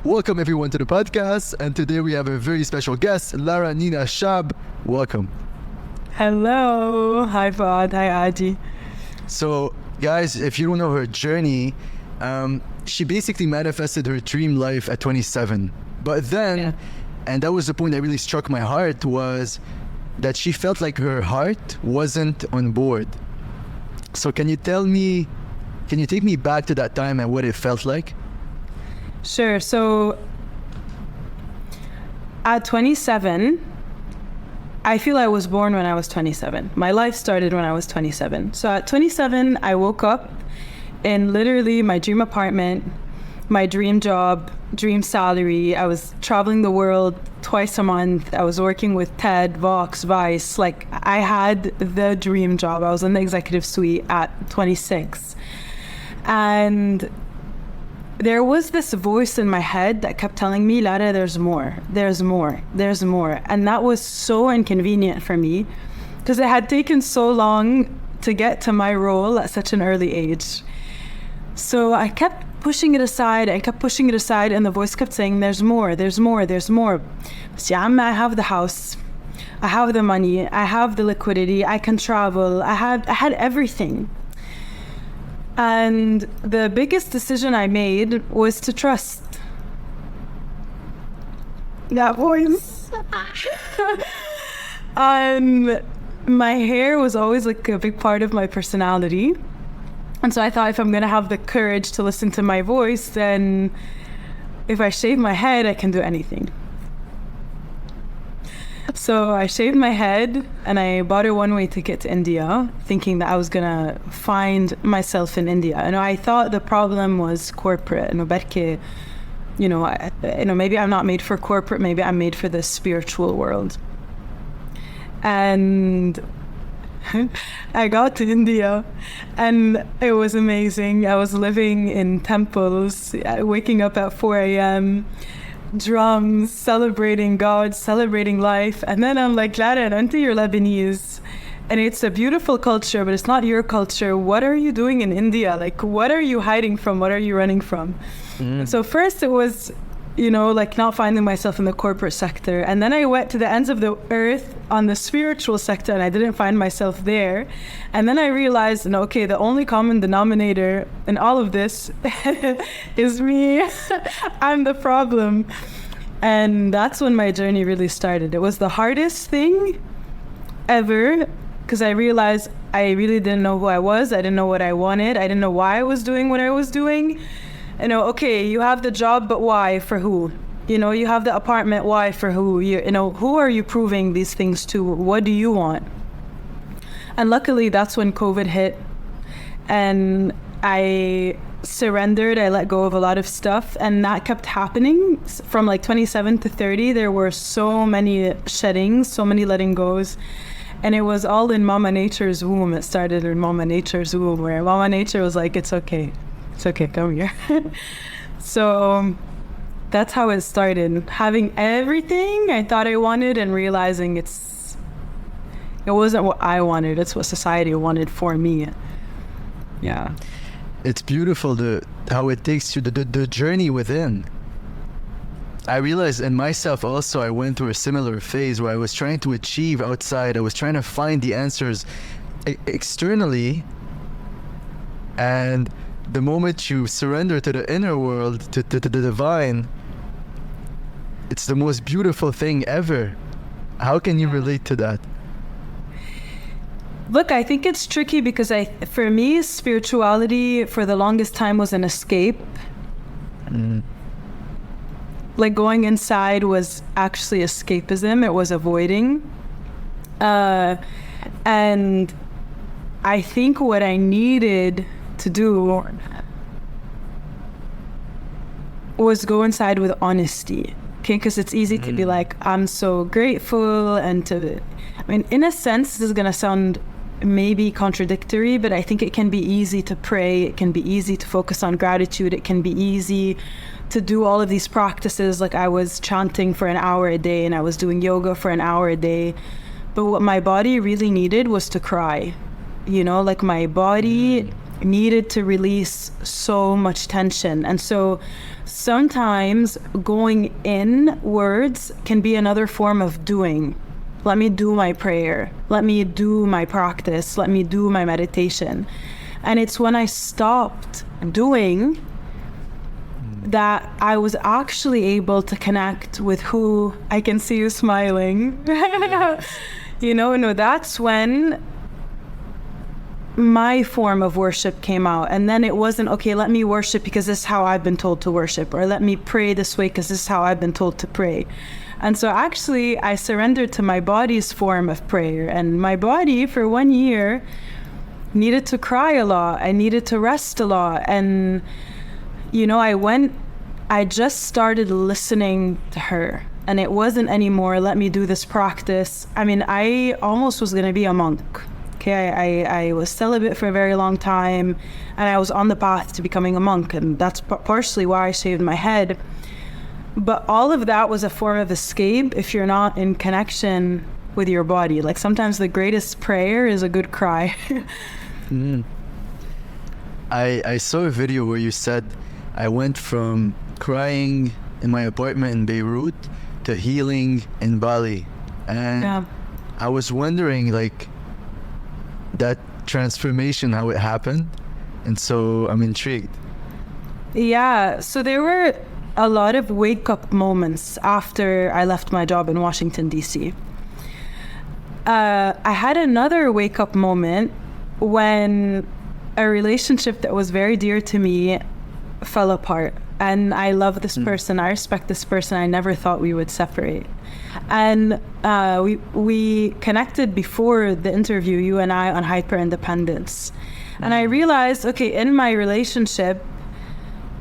Welcome everyone to the podcast, and today we have a very special guest, Lara Nina Shabb. Welcome. Hello. Hi, Fad. Hi, Adi. So, guys, if you don't know her journey, she basically manifested her dream life at 27. But then, and that was the point that really struck my heart, was that she felt like her heart wasn't on board. So can you take me back to that time and what it felt like? Sure. So at 27, I feel I was born when I was 27. My life started when I was 27. So at 27, I woke up in literally my dream apartment, my dream job, dream salary. I was traveling the world twice a month. I was working with TED, Vox, Vice. Like, I had the dream job. I was in the executive suite at 26. And there was this voice in my head that kept telling me, Lara, there's more, there's more, there's more. And that was so inconvenient for me because it had taken so long to get to my role at such an early age. So I kept pushing it aside, and the voice kept saying, there's more, there's more, there's more. See, I have the house, I have the money, I have the liquidity, I can travel, I had everything. And the biggest decision I made was to trust that voice. My hair was always like a big part of my personality. And so I thought, if I'm going to have the courage to listen to my voice, then if I shave my head, I can do anything. So I shaved my head and I bought a one-way ticket to India, thinking that I was going to find myself in India. And I thought the problem was corporate. Maybe I'm not made for corporate, maybe I'm made for the spiritual world. And I got to India and it was amazing. I was living in temples, waking up at 4 a.m., drums, celebrating God, celebrating life. And then I'm like, Lara, you're Lebanese. And it's a beautiful culture, but it's not your culture. What are you doing in India? Like, what are you hiding from? What are you running from? So first it was, not finding myself in the corporate sector. And then I went to the ends of the earth on the spiritual sector and I didn't find myself there. And then I realized, the only common denominator in all of this is me. I'm the problem. And that's when my journey really started. It was the hardest thing ever because I realized I really didn't know who I was. I didn't know what I wanted. I didn't know why I was doing what I was doing. You have the job, but why? For who? You have the apartment, why? For who? Who are you proving these things to? What do you want? And luckily, that's when COVID hit. And I surrendered. I let go of a lot of stuff. And that kept happening from like 27 to 30. There were so many sheddings, so many letting goes. And it was all in Mama Nature's womb. It started in Mama Nature's womb, where Mama Nature was like, it's okay. It's okay, come here. So that's how it started. Having everything I thought I wanted and realizing it wasn't what I wanted. It's what society wanted for me. Yeah. It's beautiful how it takes you, the journey within. I realized in myself also, I went through a similar phase where I was trying to achieve outside. I was trying to find the answers externally. And the moment you surrender to the inner world, to the divine, it's the most beautiful thing ever. How can you relate to that? Look, I think it's tricky because for me, spirituality for the longest time was an escape. Like going inside was actually escapism. It was avoiding. And I think what I needed to do was go inside with honesty, okay? Because it's easy to be like, I'm so grateful, and in a sense, this is gonna sound maybe contradictory, but I think it can be easy to pray, it can be easy to focus on gratitude, it can be easy to do all of these practices. Like I was chanting for an hour a day and I was doing yoga for an hour a day, but what my body really needed was to cry. Like my body needed to release so much tension. And so sometimes going inwards can be another form of doing. Let me do my prayer. Let me do my practice. Let me do my meditation. And it's when I stopped doing that I was actually able to connect with who I can see you smiling. That's when my form of worship came out. And then it wasn't, okay, let me worship because this is how I've been told to worship, or let me pray this way because this is how I've been told to pray. And so actually I surrendered to my body's form of prayer. And my body for 1 year needed to cry a lot. I needed to rest a lot. And I just started listening to her, and it wasn't anymore, let me do this practice. I mean, I almost was going to be a monk. Okay, I was celibate for a very long time, and I was on the path to becoming a monk, and that's partially why I shaved my head. But all of that was a form of escape if you're not in connection with your body. Like sometimes the greatest prayer is a good cry. I saw a video where you said, I went from crying in my apartment in Beirut to healing in Bali. And I was wondering, like, that transformation, how it happened. And so I'm intrigued. Yeah, so there were a lot of wake-up moments after I left my job in Washington, D.C. I had another wake-up moment when a relationship that was very dear to me fell apart. And I love this person. I respect this person. I never thought we would separate. And we connected before the interview, you and I, on hyper-independence. And I realized, okay, in my relationship,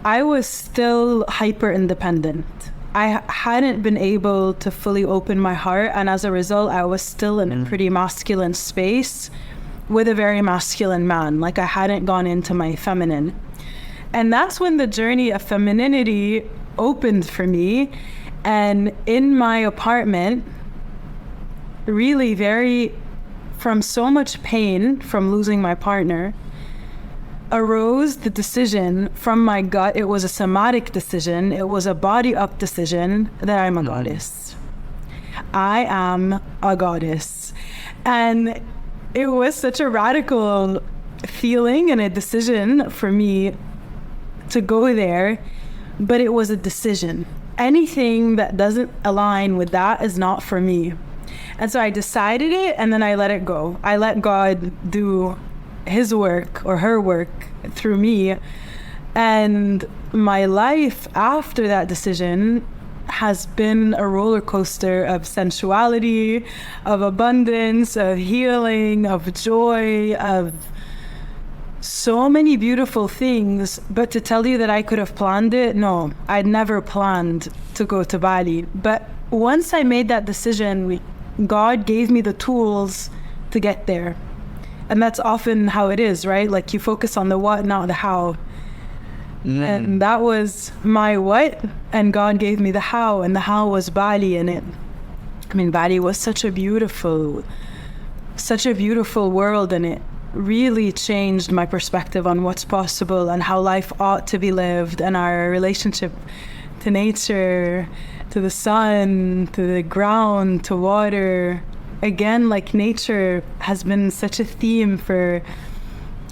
I was still hyper-independent. I hadn't been able to fully open my heart. And as a result, I was still in a pretty masculine space with a very masculine man. Like I hadn't gone into my feminine. And that's when the journey of femininity opened for me. And in my apartment, really from so much pain from losing my partner, arose the decision from my gut. It was a somatic decision. It was a body up decision that I'm a goddess. I am a goddess. And it was such a radical feeling and a decision for me to go there, but it was a decision. Anything that doesn't align with that is not for me. And so I decided it, and then I let it go. I let God do his work or her work through me. And my life after that decision has been a roller coaster of sensuality, of abundance, of healing, of joy, of so many beautiful things. But to tell you that I could have planned it, no, I'd never planned to go to Bali. But once I made that decision, God gave me the tools to get there. And that's often how it is, right? Like you focus on the what, not the how. And that was my what, and God gave me the how, and the how was Bali. And Bali was such a beautiful world, and it really changed my perspective on what's possible and how life ought to be lived, and our relationship to nature, to the sun, to the ground, to water. Again, like nature has been such a theme for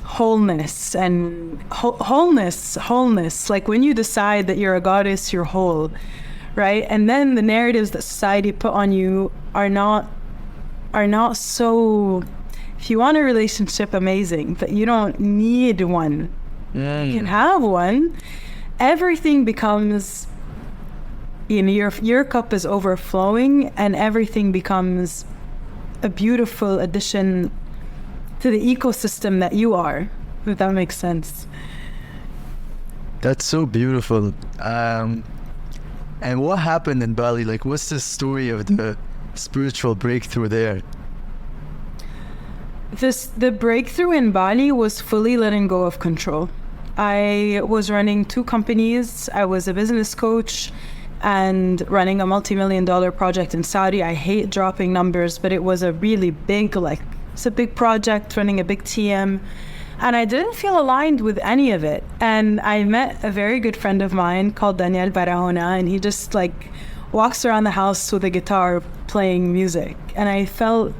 wholeness and wholeness. Like when you decide that you're a goddess, you're whole, right? And then the narratives that society put on you are not so. If you want a relationship, amazing, but you don't need one. You can have one. Everything becomes, your cup is overflowing, and everything becomes a beautiful addition to the ecosystem that you are, if that makes sense. That's so beautiful. And what happened in Bali? Like, what's the story of the spiritual breakthrough there? The breakthrough in Bali was fully letting go of control. I was running 2 companies. I was a business coach and running a multi-million-dollar project in Saudi. I hate dropping numbers, but it was a really big, it's a big project, running a big team. And I didn't feel aligned with any of it. And I met a very good friend of mine called Daniel Barahona, and he just like walks around the house with a guitar playing music. And I felt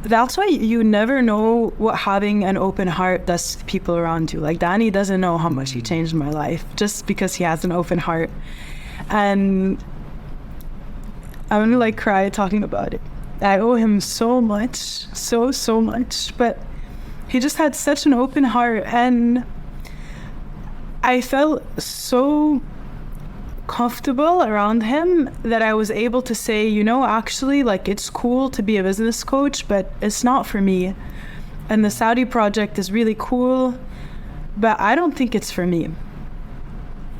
that's why you never know what having an open heart does to people around you. Like Danny doesn't know how much he changed my life just because he has an open heart. And I'm gonna like cry talking about it. I owe him so much, so much, but he just had such an open heart, and I felt so comfortable around him that I was able to say, you know, actually, like, it's cool to be a business coach, but it's not for me. And the Saudi project is really cool, but I don't think it's for me.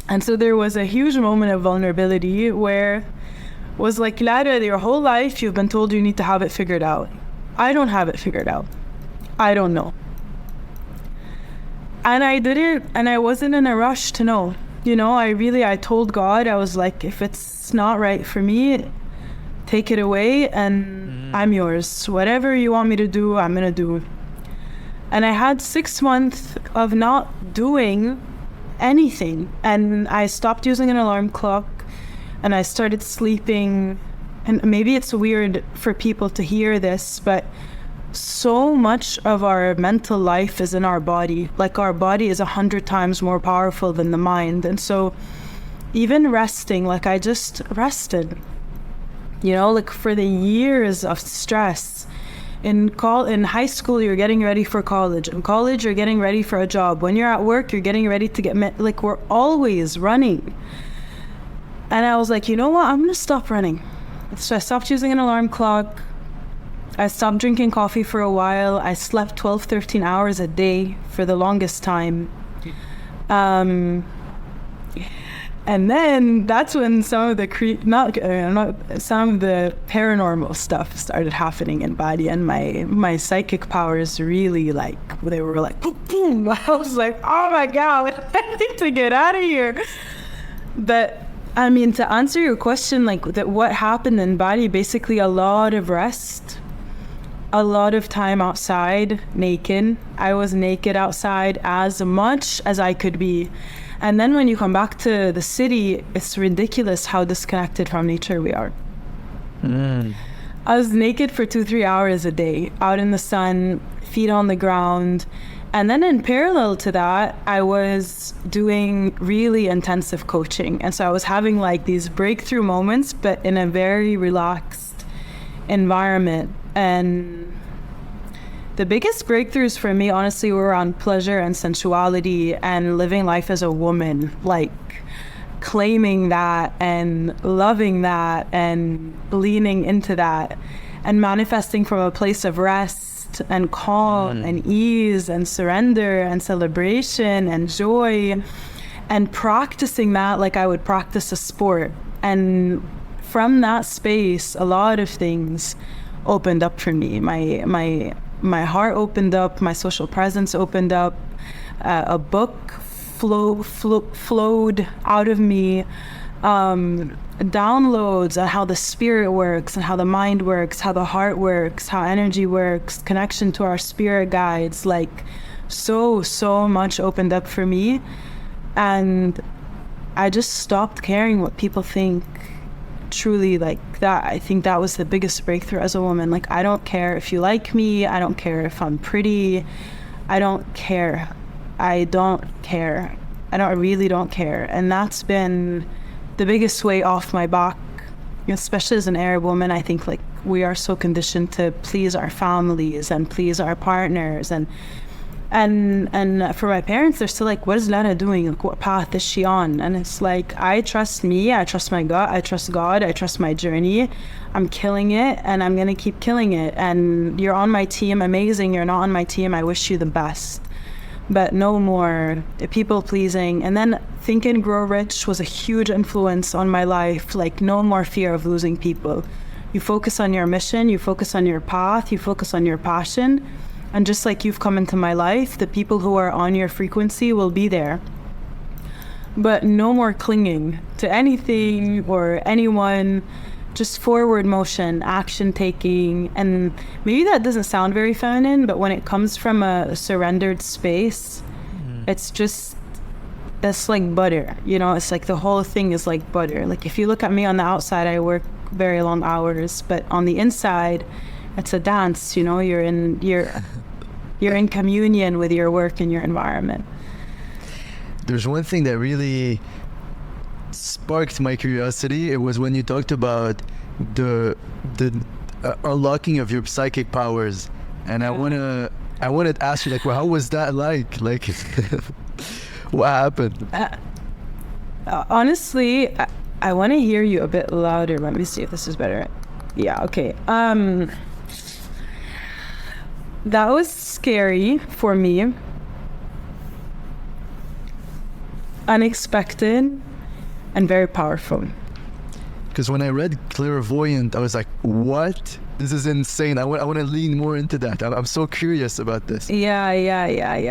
And so there was a huge moment of vulnerability where was like, Lara, your whole life you've been told you need to have it figured out. I don't have it figured out. I don't know. And I didn't, and I wasn't in a rush to know. You know, I told God, I was like, if it's not right for me, take it away and I'm yours. Whatever you want me to do, I'm gonna do. And I had 6 months of not doing anything. And I stopped using an alarm clock and I started sleeping. And maybe it's weird for people to hear this, but so much of our mental life is in our body. Like, our body is 100 times more powerful than the mind. And so even resting, like, I just rested, you know, like, for the years of stress. In high school, you're getting ready for college. In college, you're getting ready for a job. When you're at work, you're getting ready to get like, we're always running. And I was like, you know what, I'm gonna stop running. So I stopped using an alarm clock. I stopped drinking coffee for a while. I slept 12, 13 hours a day for the longest time. And then that's when some of the some of the paranormal stuff started happening in body, and my psychic powers really, like, they were like boom, boom. I was like, oh my God, I need to get out of here. But I mean, to answer your question, like, that what happened in body, basically a lot of rest, a lot of time outside, naked. I was naked outside as much as I could be. And then when you come back to the city, it's ridiculous how disconnected from nature we are. I was naked for 2-3 hours a day, out in the sun, feet on the ground. And then in parallel to that, I was doing really intensive coaching. And so I was having like these breakthrough moments, but in a very relaxed environment. And the biggest breakthroughs for me, honestly, were around pleasure and sensuality and living life as a woman, like claiming that and loving that and leaning into that and manifesting from a place of rest and calm and ease and surrender and celebration and joy, and practicing that like I would practice a sport. And from that space, a lot of things opened up for me. My heart opened up, my social presence opened up, a book flowed out of me, downloads on how the spirit works and how the mind works, how the heart works, how energy works, connection to our spirit guides, like so much opened up for me. And I just stopped caring what people think. Truly, like, that, I think that was the biggest breakthrough as a woman. Like, I don't care if you like me, I don't care if I'm pretty, I don't care. I really don't care. And that's been the biggest weight off my back, especially as an Arab woman. I think, like, we are so conditioned to please our families and please our partners, and for my parents, they're still like, what is Lara doing? Like, what path is she on? And it's like, I trust me, I trust my gut, I trust God, I trust my journey. I'm killing it, and I'm gonna keep killing it. And you're on my team, amazing. You're not on my team, I wish you the best. But no more people pleasing. And then Think and Grow Rich was a huge influence on my life. Like, no more fear of losing people. You focus on your mission, you focus on your path, you focus on your passion. And just like you've come into my life, the people who are on your frequency will be there. But no more clinging to anything or anyone. just forward motion, action taking. And maybe that doesn't sound very feminine, but when it comes from a surrendered space, it's like butter, you know. It's like the whole thing is like butter. Like if you look at me on the outside, I work very long hours, but on the inside, it's a dance, you know. You're in communion with your work and your environment. There's one thing that really sparked my curiosity. It was when you talked about the unlocking of your psychic powers, and I wanted to ask you, like, well, how was that like? Like, what happened? Honestly, I want to hear you a bit louder. Let me see if this is better. Yeah, okay. That was scary for me. Unexpected and very powerful. Because when I read clairvoyant, I was like, what? This is insane. I want to lean more into that. I'm so curious about this. Yeah.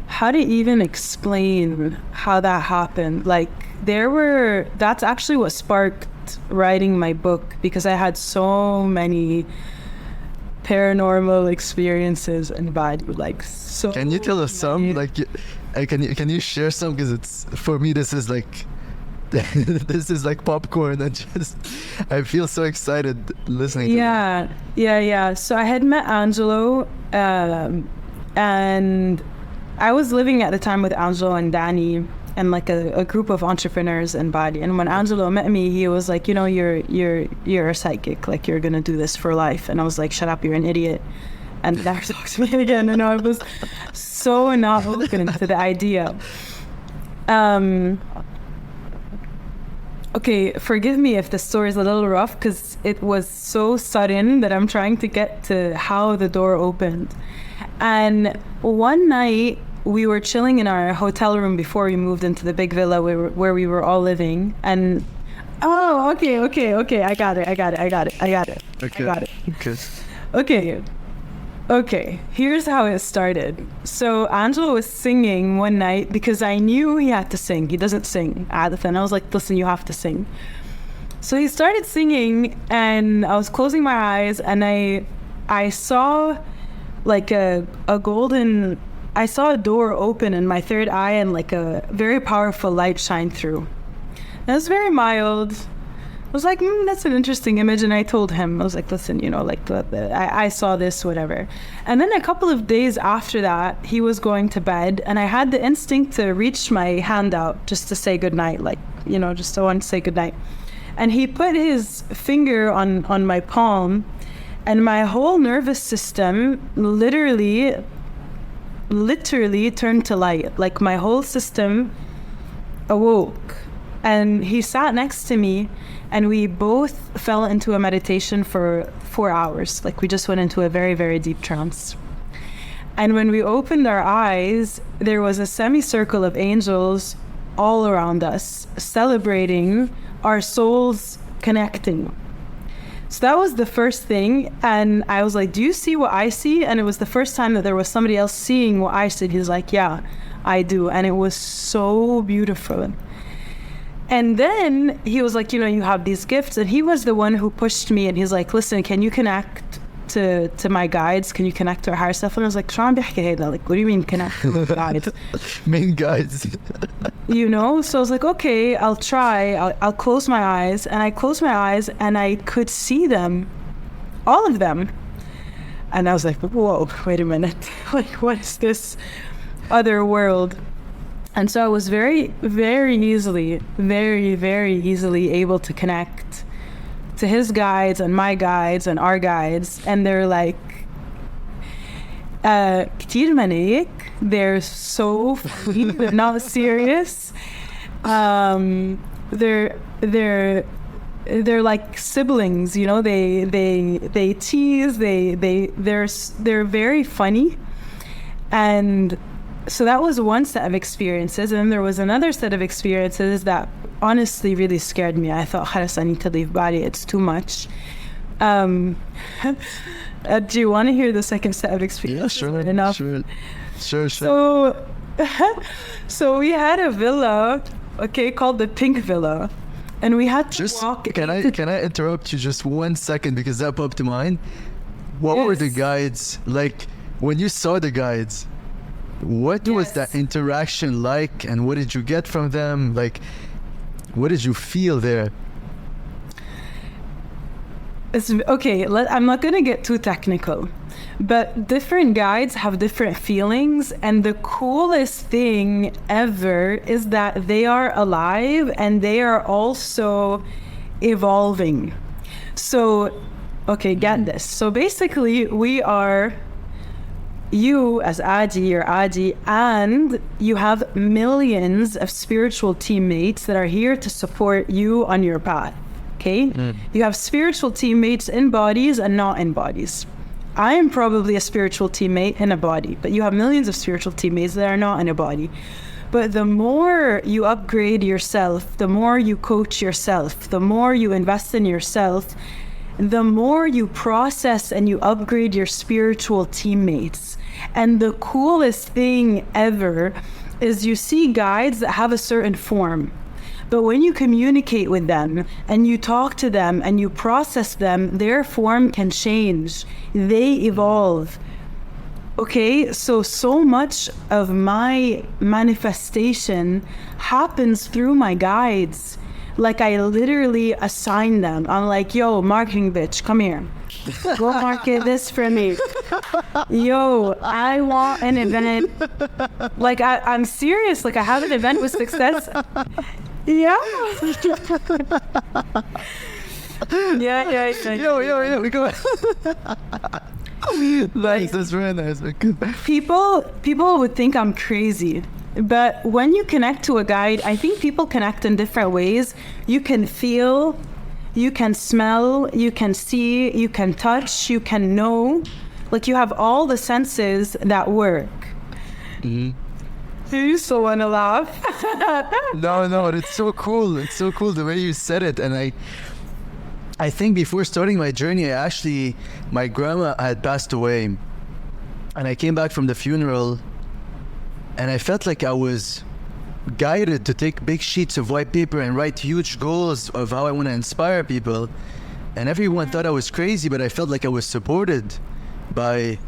How to even explain how that happened? Like, that's actually what sparked writing my book, because I had so many paranormal experiences and bad, like, so. Can you tell us some? Like, can you share some? Because it's, for me, this is like this is like popcorn. And just, I feel so excited listening to that. Yeah. So I had met Angelo, and I was living at the time with Angelo and Danny and like a group of entrepreneurs in Bali. And when Angelo met me, he was like, you know, you're a psychic, like you're gonna do this for life. And I was like, shut up, you're an idiot. And never talked to me again. And I was so not open to the idea. Okay, forgive me if the story is a little rough, because it was so sudden that I'm trying to get to how the door opened. And one night, we were chilling in our hotel room before we moved into the big villa where we were all living. And okay, I got it. Okay, here's how it started. So Angelo was singing one night because I knew he had to sing. He doesn't sing, and I was like, listen, you have to sing. So he started singing, and I was closing my eyes, and I saw like a golden, I saw a door open in my third eye, and like a very powerful light shine through. And it was very mild. I was like, that's an interesting image. And I told him, I was like, listen, you know, like I saw this, whatever. And then a couple of days after that, he was going to bed, and I had the instinct to reach my hand out just to say goodnight, like, you know, just I wanted to say goodnight. And he put his finger on my palm, and my whole nervous system literally turned to light. Like my whole system awoke. And he sat next to me, and we both fell into a meditation for 4 hours. Like we just went into a very, very deep trance. And when we opened our eyes, there was a semicircle of angels all around us, celebrating our souls connecting. So that was the first thing. And I was like, do you see what I see? And it was the first time that there was somebody else seeing what I said. He's like, yeah, I do. And it was so beautiful. And then he was like, you know, you have these gifts. And he was the one who pushed me. And he's like, listen, can you connect to my guides? Can you connect to our higher self? And I was like, like, what do you mean connect to my guides? Main guides. You know? So I was like, okay, I'll try. I'll close my eyes. And I closed my eyes, and I could see them, all of them. And I was like, whoa, wait a minute. Like, what is this other world? And so I was very, very easily able to connect to his guides and my guides and our guides. And they're like, كتير منيك. They're so funny. They're not serious. They're like siblings, you know. They tease. They're very funny. And so that was one set of experiences, and then there was another set of experiences that honestly really scared me. I thought, Khalas, I need to leave Bali, it's too much. Do you want to hear the second set of experiences? Yeah, sure. Sure. So we had a villa okay, called the Pink Villa. And we had to Just walk. can I interrupt you just 1 second because that popped to mind? What were the Yes. guides like when you saw the guides? What was Yes. that interaction like, and what did you get from them? Like, what did you feel there? Okay, I'm not going to get too technical, but different guides have different feelings. And the coolest thing ever is that they are alive and they are also evolving. So, okay, get this. So basically, we are you as Adi or Adi, and you have millions of spiritual teammates that are here to support you on your path. Okay? You have spiritual teammates in bodies and not in bodies. I am probably a spiritual teammate in a body, but you have millions of spiritual teammates that are not in a body. But the more you upgrade yourself, the more you coach yourself, the more you invest in yourself, the more you process and you upgrade your spiritual teammates. And the coolest thing ever is you see guides that have a certain form. But when you communicate with them and you talk to them and you process them, their form can change. They evolve. Okay, so much of my manifestation happens through my guides. Like, I literally assign them. I'm like, yo, marketing bitch, come here. Go market this for me. Yo, I want an event. Like, I'm serious. Like, I have an event with success. Yeah. Yeah. Yo, we go. Nice, that's very nice. People would think I'm crazy. But when you connect to a guide, I think people connect in different ways. You can feel, you can smell, you can see, you can touch, you can know. Like, you have all the senses that work. Mm-hmm. You still want to laugh? No, it's so cool. It's so cool the way you said it. And I think before starting my journey, my grandma had passed away. And I came back from the funeral and I felt like I was guided to take big sheets of white paper and write huge goals of how I want to inspire people. And everyone thought I was crazy, but I felt like I was supported by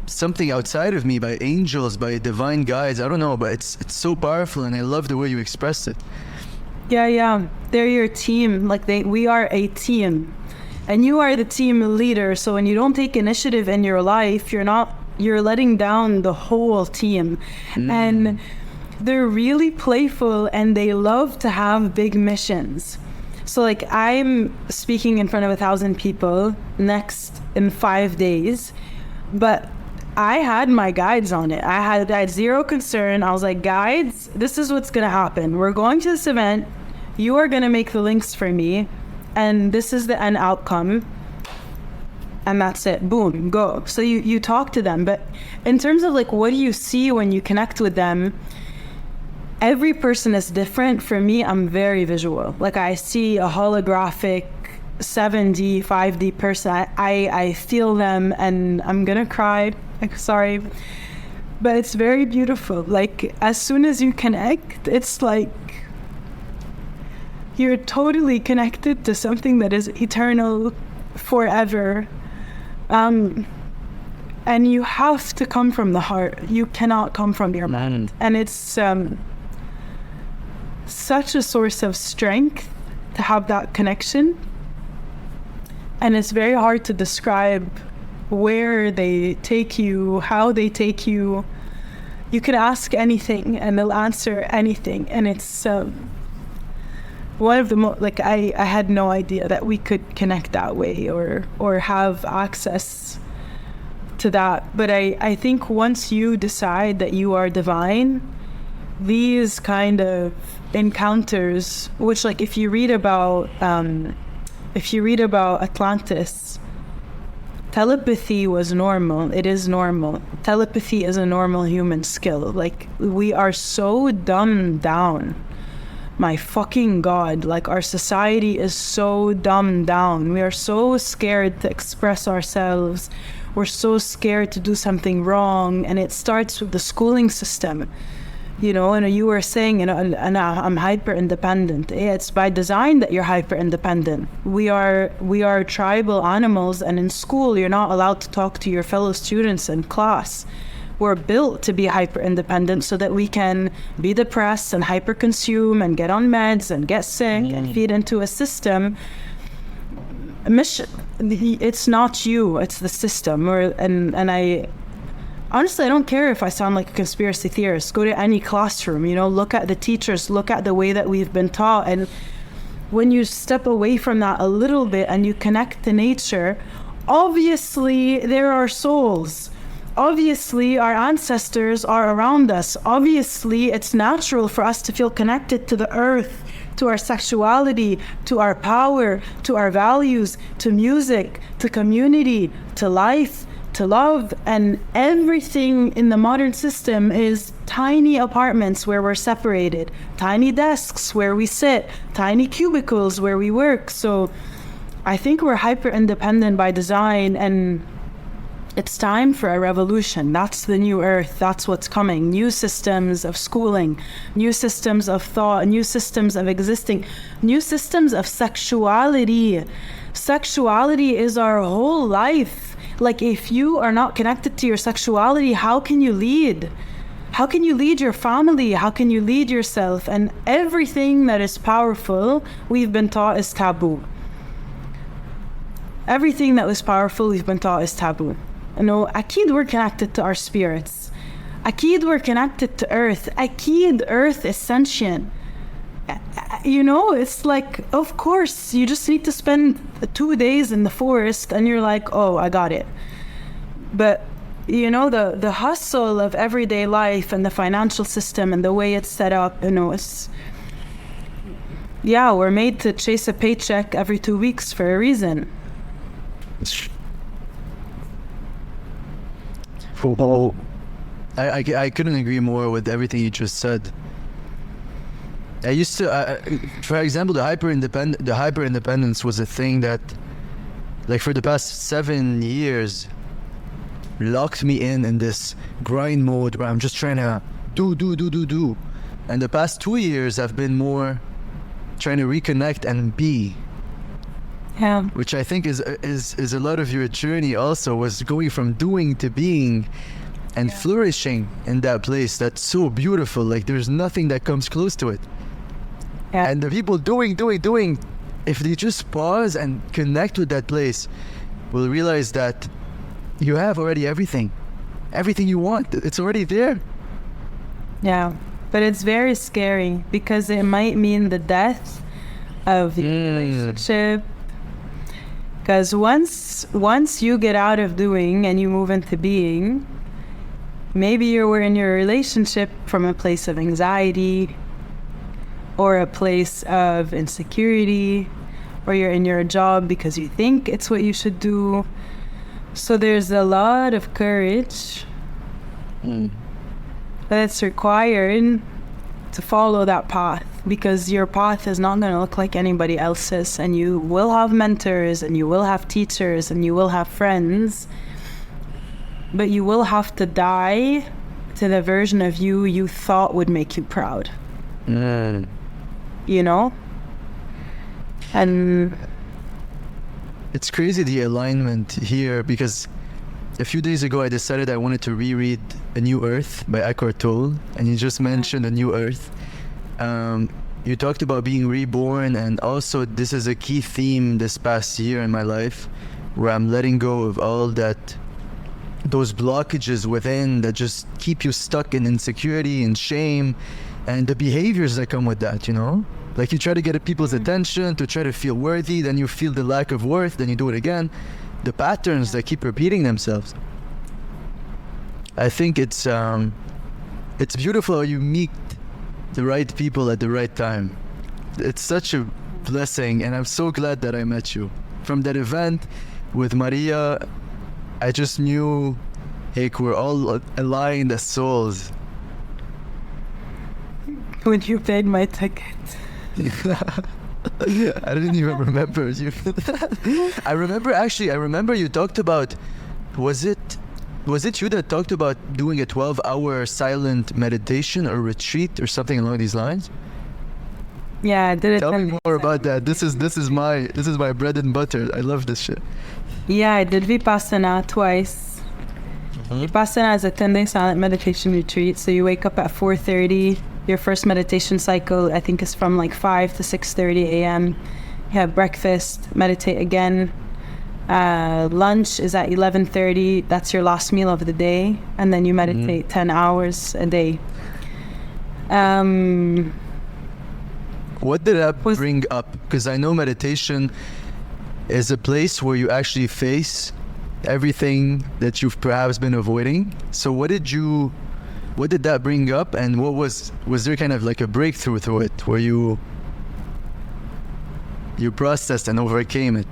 something outside of me, by angels, by divine guides. I don't know, but it's so powerful, and I love the way you expressed it. Yeah. They're your team. Like, we are a team. And you are the team leader. So when you don't take initiative in your life, you're letting down the whole team. And they're really playful and they love to have big missions. So like, I'm speaking in front of 1,000 people next in 5 days, but I had my guides on it. I had zero concern. I was like, guides, this is what's going to happen. We're going to this event. You are going to make the links for me. And this is the end outcome. And that's it. Boom, go. So you talk to them. But in terms of like, what do you see when you connect with them? Every person is different. For me, I'm very visual. Like, I see a holographic 7D, 5D person. I feel them and I'm gonna cry. Like, sorry. But it's very beautiful. Like, as soon as you connect, it's like you're totally connected to something that is eternal, forever. And you have to come from the heart. You cannot come from your mind. And it's such a source of strength to have that connection. And it's very hard to describe where they take you, how they take you. You can ask anything and they'll answer anything. And it's one of the I had no idea that we could connect that way or have access to that. But I think once you decide that you are divine, these kind of encounters, which, like, if you read about Atlantis, telepathy was normal. It is normal. Telepathy is a normal human skill. Like, we are so dumbed down. My fucking God, like, our society is so dumbed down. We are so scared to express ourselves. We're so scared to do something wrong. And it starts with the schooling system. You know, and you were saying, you know, and I'm hyper independent. It's by design that you're hyper independent. We are tribal animals, and in school you're not allowed to talk to your fellow students in class. We're built to be hyper independent so that we can be depressed and hyper consume and get on meds and get sick and feed into a system. It's not you, it's the system. Honestly, I don't care if I sound like a conspiracy theorist. Go to any classroom, you know, look at the teachers, look at the way that we've been taught. And when you step away from that a little bit and you connect to nature, obviously there are souls. Obviously our ancestors are around us. Obviously it's natural for us to feel connected to the earth, to our sexuality, to our power, to our values, to music, to community, to life, to love. And everything in the modern system is tiny apartments where we're separated, tiny desks where we sit, tiny cubicles where we work. So I think we're hyper independent by design, and it's time for a revolution. That's the new earth. That's what's coming. New systems of schooling, new systems of thought, new systems of existing, new systems of sexuality. Sexuality is our whole life. Like, if you are not connected to your sexuality, how can you lead? How can you lead your family? How can you lead yourself? And everything that is powerful, we've been taught is taboo. Everything that was powerful, we've been taught is taboo. You know, akid we're connected to our spirits. Akid we're connected to earth. Akid earth is sentient. You know, it's like, of course, you just need to spend 2 days in the forest and you're like, oh, I got it. But, you know, the hustle of everyday life and the financial system and the way it's set up, you know, we're made to chase a paycheck every 2 weeks for a reason. I couldn't agree more with everything you just said. I used to, for example, the hyper independence was a thing that, like, for the past 7 years, locked me in this grind mode where I'm just trying to do. And the past 2 years, I've been more trying to reconnect and be. Yeah. Which I think is a lot of your journey also, was going from doing to being and flourishing in that place that's so beautiful. Like, there's nothing that comes close to it. Yeah. And the people doing, if they just pause and connect with that place, will realize that you have already everything you want. It's already there. Yeah, but it's very scary because it might mean the death of the relationship. Because once you get out of doing and you move into being, maybe you were in your relationship from a place of anxiety or a place of insecurity, or you're in your job because you think it's what you should do. So there's a lot of courage that's required to follow that path, because your path is not going to look like anybody else's, and you will have mentors and you will have teachers and you will have friends, but you will have to die to the version of you thought would make you proud. You know? And it's crazy, the alignment here, because a few days ago I decided I wanted to reread A New Earth by Eckhart Tolle, and you just mentioned A New Earth. You talked about being reborn, and also this is a key theme this past year in my life, where I'm letting go of all that, those blockages within that just keep you stuck in insecurity and shame and the behaviors that come with that, you know? Like, you try to get people's attention to try to feel worthy, then you feel the lack of worth, then you do it again. The patterns that keep repeating themselves. I think it's beautiful how you meet the right people at the right time. It's such a blessing, and I'm so glad that I met you. From that event with Maria, I just knew, hey, we're all aligned as souls. when you paid my ticket. I didn't even remember you. I remember you talked about, was it was it you that talked about doing a 12-hour silent meditation or retreat or something along these lines? Yeah, I did it. Tell me more about that. This is my bread and butter. I love this shit. Yeah, I did Vipassana twice. Vipassana is a 10-day silent meditation retreat. So you wake up at 4:30. Your first meditation cycle, I think, is from like 5 to 6:30 a.m. You have breakfast, meditate again. Lunch is at 11:30. That's your last meal of the day. And then you meditate 10 hours a day. What did that bring up? Because I know meditation is a place where you actually face everything that you've perhaps been avoiding. So what did that bring up, and was there kind of like a breakthrough through it where you processed and overcame it?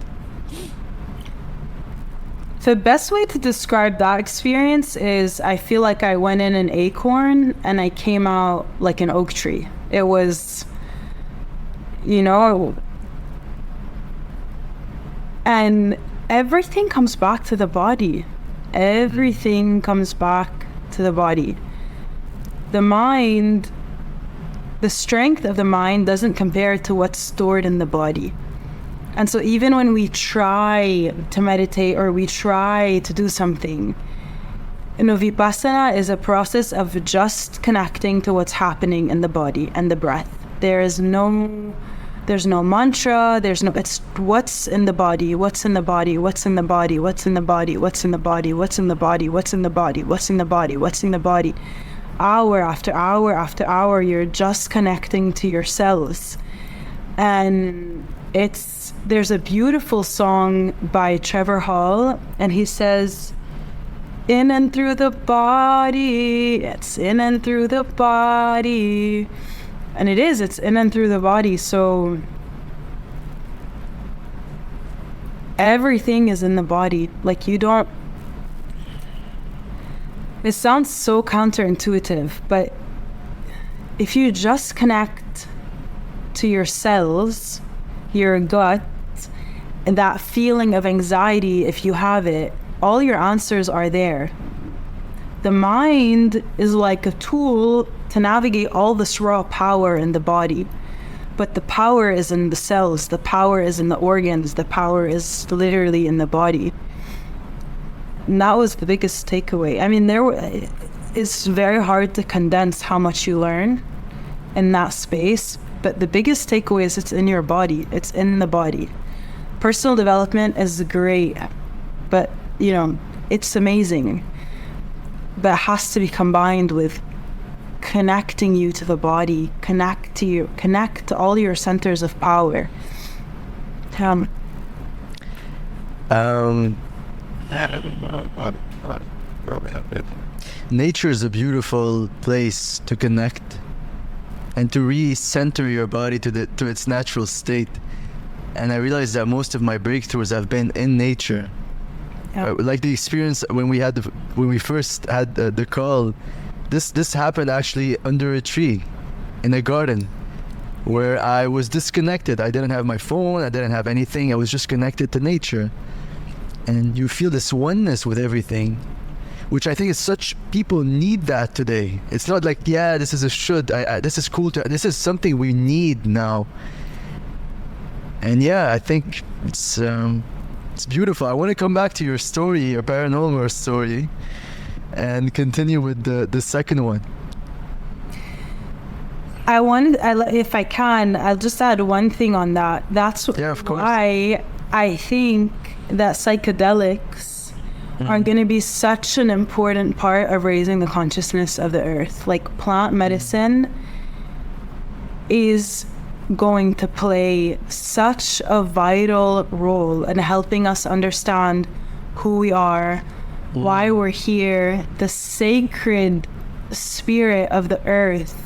The best way to describe that experience is I feel like I went in an acorn and I came out like an oak tree. It was, and everything comes back to the body. Everything comes back to the body. The mind, the strength of the mind doesn't compare to what's stored in the body. And so even when we try to meditate or we try to do something, Vipassana is a process of just connecting to what's happening in the body and the breath. There's no mantra, it's what's in the body, what's in the body, what's in the body, what's in the body, what's in the body, what's in the body, what's in the body, what's in the body, what's in the body. Hour after hour after hour, you're just connecting to your cells. And there's a beautiful song by Trevor Hall, and he says, in and through the body, it's in and through the body. And it's in and through the body. So everything is in the body. Like it sounds so counterintuitive, but if you just connect to your cells, your gut, and that feeling of anxiety, if you have it, all your answers are there. The mind is like a tool to navigate all this raw power in the body. But the power is in the cells, the power is in the organs, the power is literally in the body. And that was the biggest takeaway. I mean, it's very hard to condense how much you learn in that space, but the biggest takeaway is it's in your body, it's in the body. Personal development is great, but it's amazing, but it has to be combined with connecting you to the body, connect to all your centers of power. Nature is a beautiful place to connect and to re-center your body to its natural state. And I realized that most of my breakthroughs have been in nature. Like the experience when we first had the call, this happened actually under a tree in a garden where I was disconnected. I didn't have my phone, I didn't have anything, I was just connected to nature. And you feel this oneness with everything, which I think people need that today. It's not like, this is a should, this is cool, this is something we need now. And I think it's beautiful. I want to come back to your story, your paranormal story, and continue with the second one. If I can, I'll just add one thing on that. That's of course. why I think that psychedelics are going to be such an important part of raising the consciousness of the earth. Like plant medicine is going to play such a vital role in helping us understand who we are, why we're here, the sacred spirit of the earth.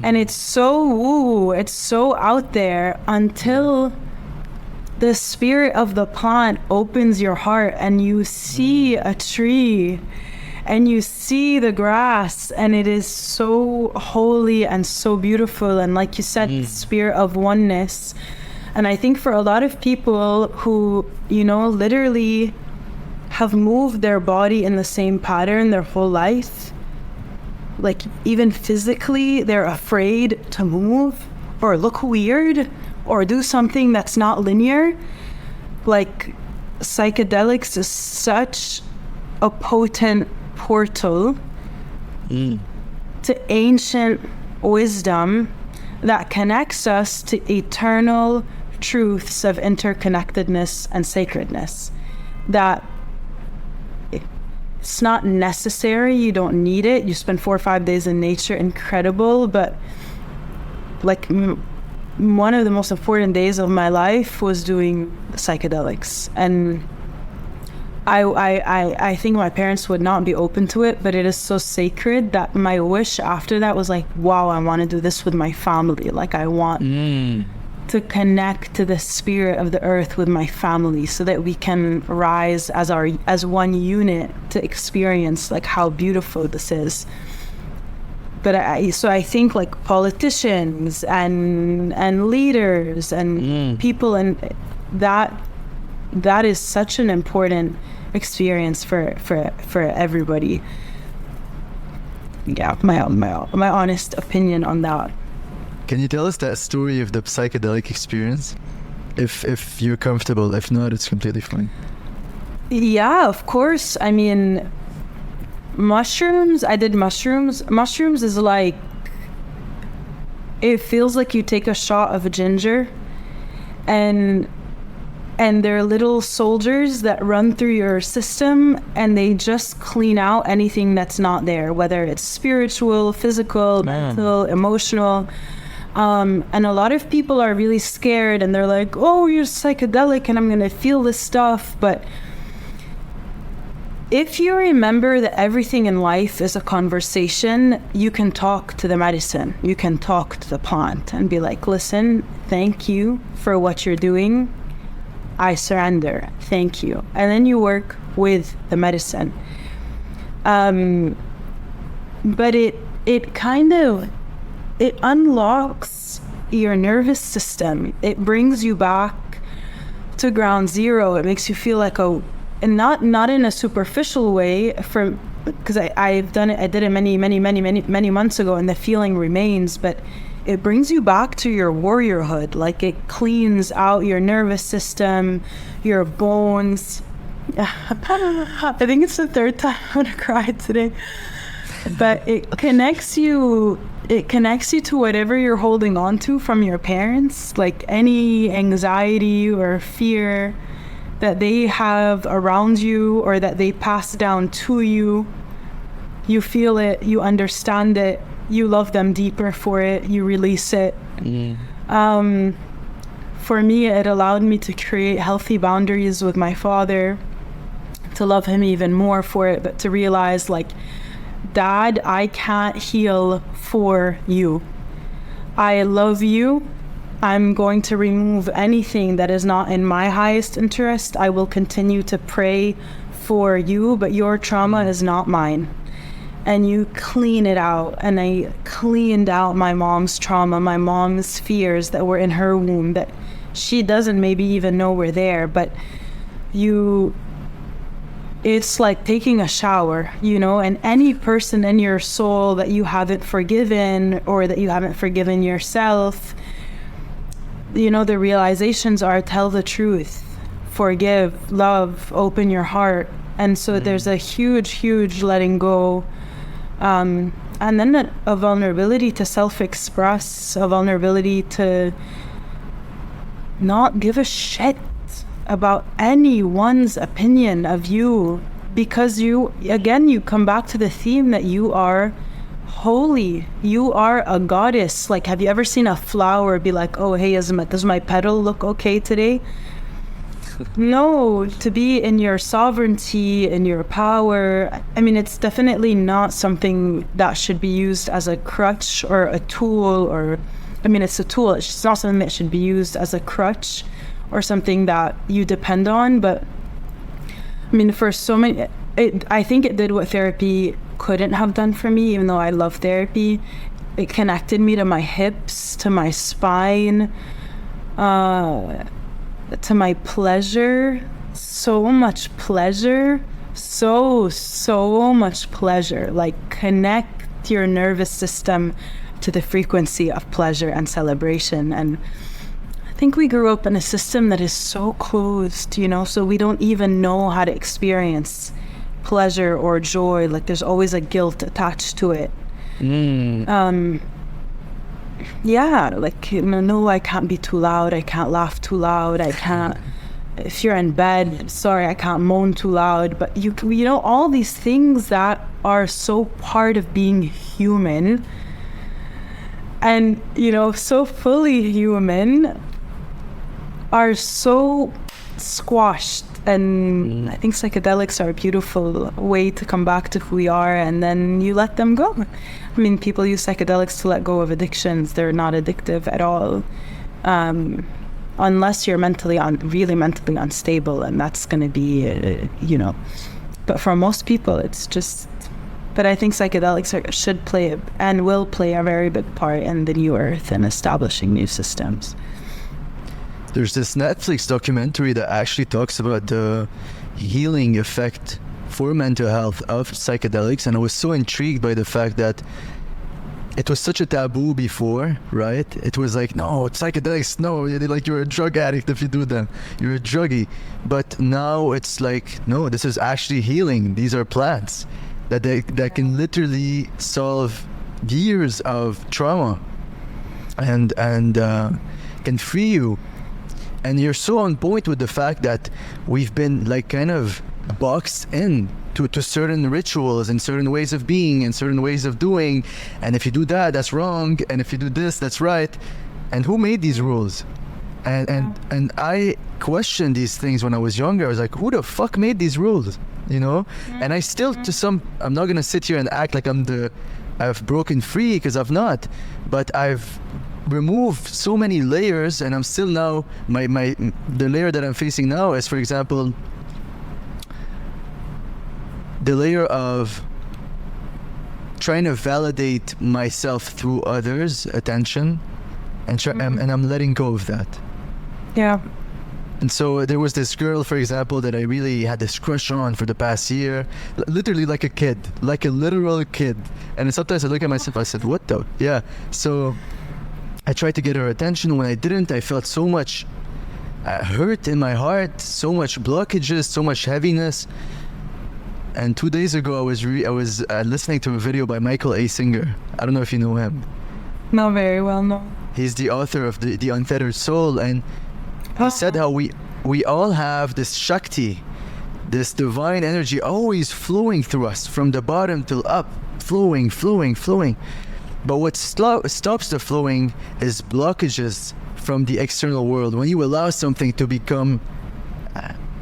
And it's so woo, it's so out there until the spirit of the plant opens your heart and you see a tree and you see the grass, and it is so holy and so beautiful, and like you said, the spirit of oneness. And I think for a lot of people who literally have moved their body in the same pattern their whole life. Like even physically, they're afraid to move or look weird or do something that's not linear. Like psychedelics is such a potent portal to ancient wisdom that connects us to eternal truths of interconnectedness and sacredness. That it's not necessary, you don't need it. You spend 4 or 5 days in nature, incredible, but like one of the most important days of my life was doing psychedelics. And I think my parents would not be open to it, but it is so sacred that my wish after that was like, wow, I want to do this with my family. Like I want to connect to the spirit of the earth with my family so that we can rise as one unit to experience like how beautiful this is. But I think like politicians and leaders and people, and that is such an important experience for everybody. Yeah, my honest opinion on that. Can you tell us that story of the psychedelic experience? If you're comfortable. If not, it's completely fine. Yeah, of course. I mean, mushrooms, I did mushrooms. Mushrooms is like, it feels like you take a shot of ginger and they're little soldiers that run through your system and they just clean out anything that's not there, whether it's spiritual, physical, mental, emotional. And a lot of people are really scared and they're like, oh, you're psychedelic and I'm going to feel this stuff. But if you remember that everything in life is a conversation, you can talk to the medicine. You can talk to the plant and be like, listen, thank you for what you're doing. I surrender. Thank you. And then you work with the medicine. But it kind of, it unlocks your nervous system. It brings you back to ground zero. It makes you feel like and not in a superficial way, because I did it many months ago, and the feeling remains, but it brings you back to your warriorhood. Like it cleans out your nervous system, your bones. I think it's the third time I'm gonna cry today. But it connects you to whatever you're holding on to from your parents, like any anxiety or fear that they have around you or that they pass down to you. You feel it, you understand it, you love them deeper for it, you release it. For me, it allowed me to create healthy boundaries with my father, to love him even more for it, but to realize like, Dad, I can't heal for you. I love you. I'm going to remove anything that is not in my highest interest. I will continue to pray for you, but your trauma is not mine. And you clean it out. And I cleaned out my mom's trauma, my mom's fears that were in her womb that she doesn't maybe even know were there, but it's like taking a shower, and any person in your soul that you haven't forgiven or that you haven't forgiven yourself, the realizations are tell the truth, forgive, love, open your heart. And so there's a huge letting go. And then a vulnerability to self-express, a vulnerability to not give a shit about anyone's opinion of you, because you come back to the theme that you are holy, you are a goddess. Like, have you ever seen a flower be like, oh hey Azmat, does my petal look okay today? No, to be in your sovereignty and your power. I mean, it's definitely not something that should be used as a crutch or a tool, or it's a tool, it's not something that should be used as a crutch or something that you depend on. But for so many, I think it did what therapy couldn't have done for me, even though I love therapy. It connected me to my hips, to my spine, to my pleasure, so much pleasure, so much pleasure. Like, connect your nervous system to the frequency of pleasure and celebration. And I think we grew up in a system that is so closed, you know, so we don't even know how to experience pleasure or joy. Like, there's always a guilt attached to it. Yeah, like, you know, no, I can't be too loud, I can't laugh too loud, I can't, if you're in bed, sorry, I can't moan too loud. But you know, all these things that are so part of being human, and, you know, so fully human, are so squashed. And I think psychedelics are a beautiful way to come back to who we are, and then you let them go. I mean, people use psychedelics to let go of addictions. They're not addictive at all, unless you're really mentally unstable, and that's going to be, you know. But for most people, it's just. But I think psychedelics should play and will play a very big part in the new earth and establishing new systems. There's this Netflix documentary that actually talks about the healing effect for mental health of psychedelics, and I was so intrigued by the fact that it was such a taboo before, right? It was like, no, psychedelics, no, like you're a drug addict if you do them, you're a druggie. But now it's like, no, this is actually healing. These are plants that can literally solve years of trauma and can free you. And you're so on point with the fact that we've been like kind of boxed in to certain rituals and certain ways of being and certain ways of doing. And if you do that, that's wrong. And if you do this, that's right. And who made these rules? And I questioned these things when I was younger. I was like, who the fuck made these rules? You know? And I still, I'm not going to sit here and act like I've broken free, because I've not. But I've removed so many layers, and I'm still now, the layer that I'm facing now is, for example, the layer of trying to validate myself through others' attention, and I'm letting go of that. Yeah. And so there was this girl, for example, that I really had this crush on for the past year, literally like a kid, like a literal kid. And sometimes I look at myself, I said, what the? Yeah. So I tried to get her attention. When I didn't, I felt so much hurt in my heart, so much blockages, so much heaviness. And 2 days ago, I was listening to a video by Michael A. Singer. I don't know if you know him. Not very well, no. He's the author of the Untethered Soul, and he said how we all have this Shakti, this divine energy always flowing through us from the bottom till up, flowing. But what stops the flowing is blockages from the external world. When you allow something to become,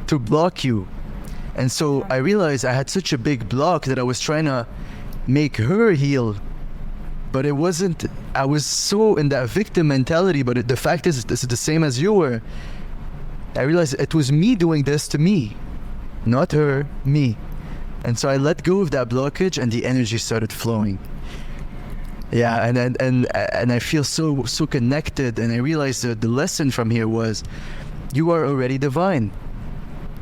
to block you. And so I realized I had such a big block that I was trying to make her heal. But it wasn't, I was so in that victim mentality, but the fact is, this is the same as you were. I realized it was me doing this to me, not her, me. And so I let go of that blockage, and the energy started flowing. Yeah, and I feel so connected, and I realized that the lesson from here was, you are already divine.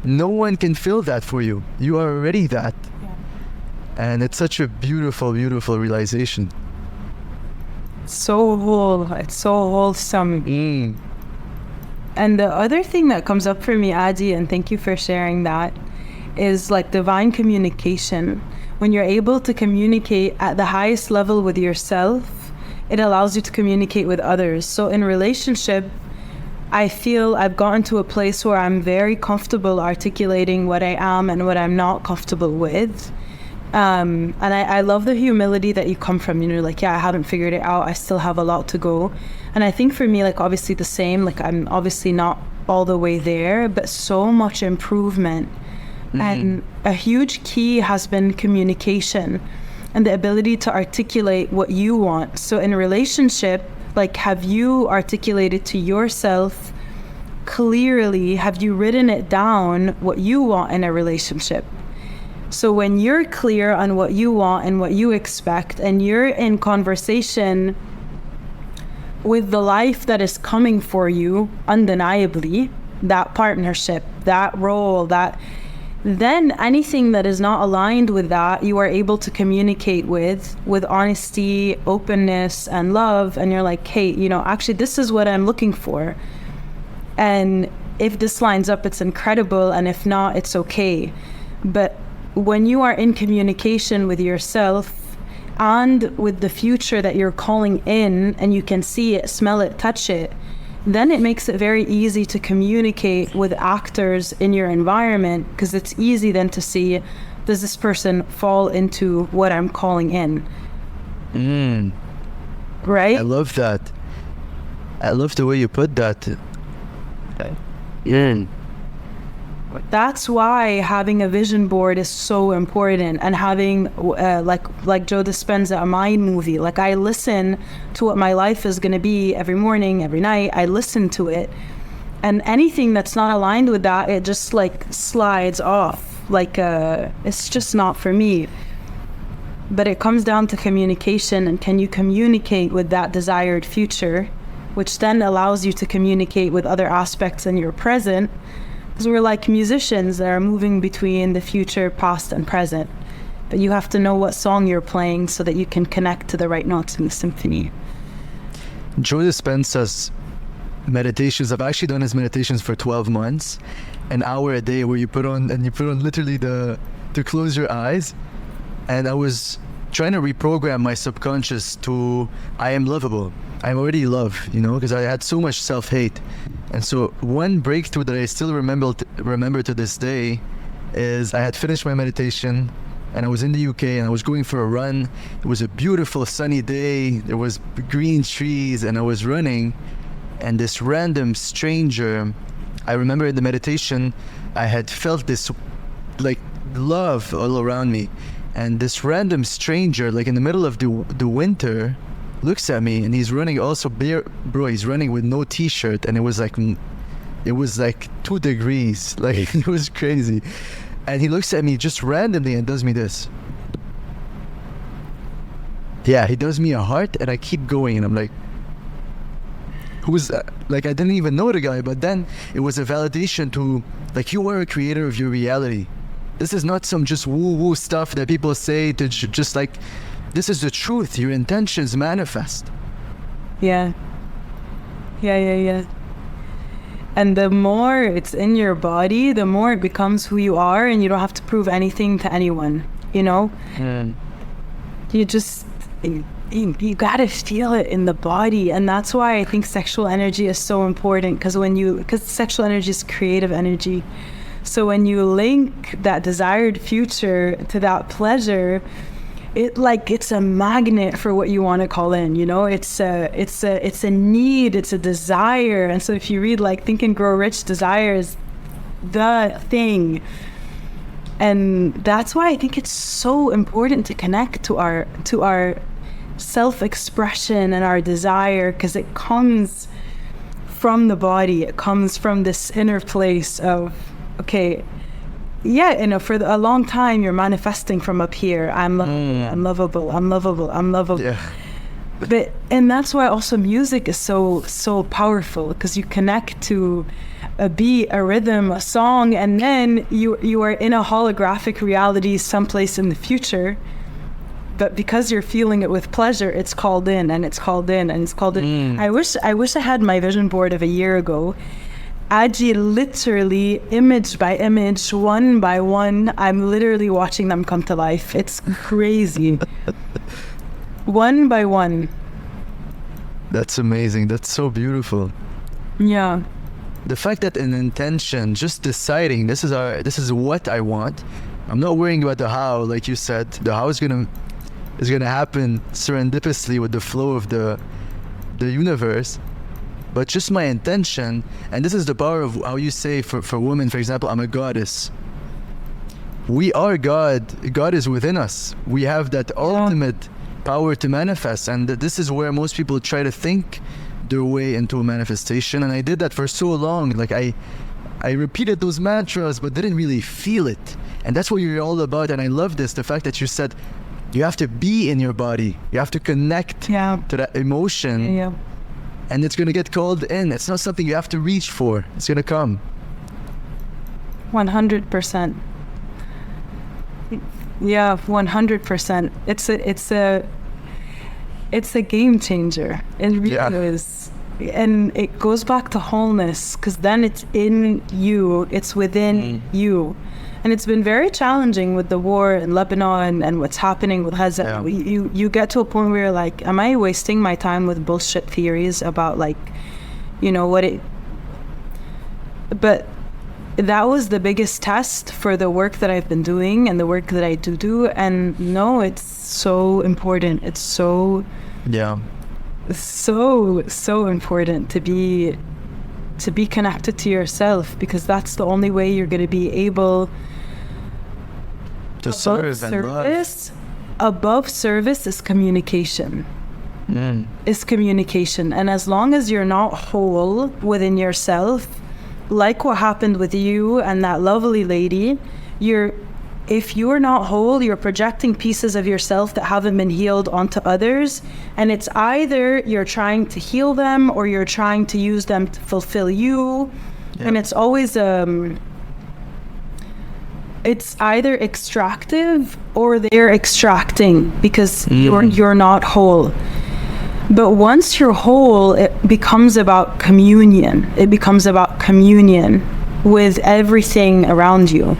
No one can fill that for you. You are already that. Yeah. And it's such a beautiful, beautiful realization. So whole, it's so wholesome. And the other thing that comes up for me, Adi, and thank you for sharing that, is like divine communication. When you're able to communicate at the highest level with yourself, it allows you to communicate with others. So in relationship, I feel I've gotten to a place where I'm very comfortable articulating what I am and what I'm not comfortable with. And I love the humility that you come from, you know, like, yeah, I haven't figured it out. I still have a lot to go. And I think for me, like, obviously the same, like, I'm obviously not all the way there, but so much improvement. And a huge key has been communication and the ability to articulate what you want. So in a relationship, like, have you articulated to yourself clearly, have you written it down what you want in a relationship? So when you're clear on what you want and what you expect, and you're in conversation with the life that is coming for you, undeniably, that partnership, that role, then anything that is not aligned with that, you are able to communicate with honesty, openness, and love. And you're like, hey, actually, this is what I'm looking for. And if this lines up, it's incredible. And if not, it's okay. But when you are in communication with yourself and with the future that you're calling in, and you can see it, smell it, touch it, then it makes it very easy to communicate with actors in your environment, because it's easy then to see, does this person fall into what I'm calling in? Right? I love that. I love the way you put that. That's why having a vision board is so important, and having like Joe Dispenza, a mind movie. Like, I listen to what my life is going to be every morning, every night. I listen to it, and anything that's not aligned with that, it just like slides off. Like it's just not for me. But it comes down to communication, and can you communicate with that desired future, which then allows you to communicate with other aspects in your present. Because we're like musicians that are moving between the future, past, and present. But you have to know what song you're playing so that you can connect to the right notes in the symphony. Joe Dispenza's meditations, I've actually done his meditations for 12 months, an hour a day, where you put on literally to close your eyes. And I was trying to reprogram my subconscious to, I am lovable. I'm already loved, because I had so much self-hate. And so one breakthrough that I still remember to this day is I had finished my meditation, and I was in the UK, and I was going for a run. It was a beautiful sunny day. There was green trees, and I was running, and this random stranger, I remember in the meditation, I had felt this like love all around me. And this random stranger, like in the middle of the winter, looks at me, and he's running also he's running with no t-shirt, and it was like 2 degrees, like it was crazy. And he looks at me just randomly and does me this. Yeah, he does me a heart, and I keep going, and I'm like, who's that? Like, I didn't even know the guy, but then it was a validation to, like, you are a creator of your reality. This is not some just woo-woo stuff that people say to just like, this is the truth. Your intentions manifest. Yeah. And the more it's in your body, the more it becomes who you are, and you don't have to prove anything to anyone, You just, you gotta feel it in the body. And that's why I think sexual energy is so important, because sexual energy is creative energy. So when you link that desired future to that pleasure, it's a magnet for what you want to call in, it's a need, it's a desire. And so if you read like Think and Grow Rich, desire is the thing. And that's why I think it's so important to connect to our self-expression and our desire, because it comes from the body. It comes from this inner place of, okay, yeah, for a long time you're manifesting from up here. I'm lovable. Yeah. And that's why also music is so powerful, because you connect to a beat, a rhythm, a song, and then you are in a holographic reality someplace in the future. But because you're feeling it with pleasure, it's called in, and it's called in, and it's called in. I wish I had my vision board of a year ago. Aji, literally, image by image, one by one, I'm literally watching them come to life. It's crazy. One by one. That's amazing. That's so beautiful. Yeah. The fact that an intention, just deciding this is what I want. I'm not worrying about the how, like you said. The how is gonna happen serendipitously with the flow of the universe. But just my intention, and this is the power of how you say for women, for example, I'm a goddess. We are God. God is within us. We have that ultimate power to manifest, and this is where most people try to think their way into a manifestation. And I did that for so long. Like I repeated those mantras, but didn't really feel it. And that's what you're all about. And I love this, the fact that you said you have to be in your body. You have to connect to that emotion. Yeah. And it's going to get called in. It's not something you have to reach for. It's going to come. 100%. Yeah, 100%. It's a game changer. It really is. And it goes back to wholeness, because then it's in you, it's within you. And it's been very challenging with the war in Lebanon and what's happening with Gaza. Yeah. You get to a point where you're like, am I wasting my time with bullshit theories about, like, you know, what it... But that was the biggest test for the work that I've been doing and the work that I do. And no, it's so important. It's so important to be connected to yourself, because that's the only way you're going to be able to serve and love. Above service is communication. Is communication. And as long as you're not whole within yourself, like what happened with you and that lovely lady, if you're not whole, you're projecting pieces of yourself that haven't been healed onto others. And it's either you're trying to heal them or you're trying to use them to fulfill you. And it's always it's either extractive or they're extracting, because you're not whole. But once you're whole, it becomes about communion. It becomes about communion with everything around you.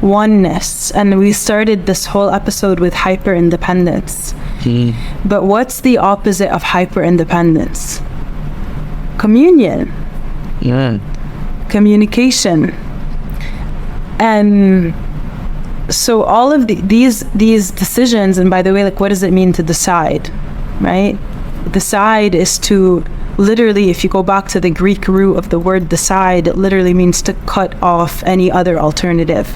Oneness. And we started this whole episode with hyper-independence. But what's the opposite of hyper-independence? Communion. Communication. And so all of these decisions, and by the way, like, what does it mean to decide, right? Decide is to literally, if you go back to the Greek root of the word decide, it literally means to cut off any other alternative.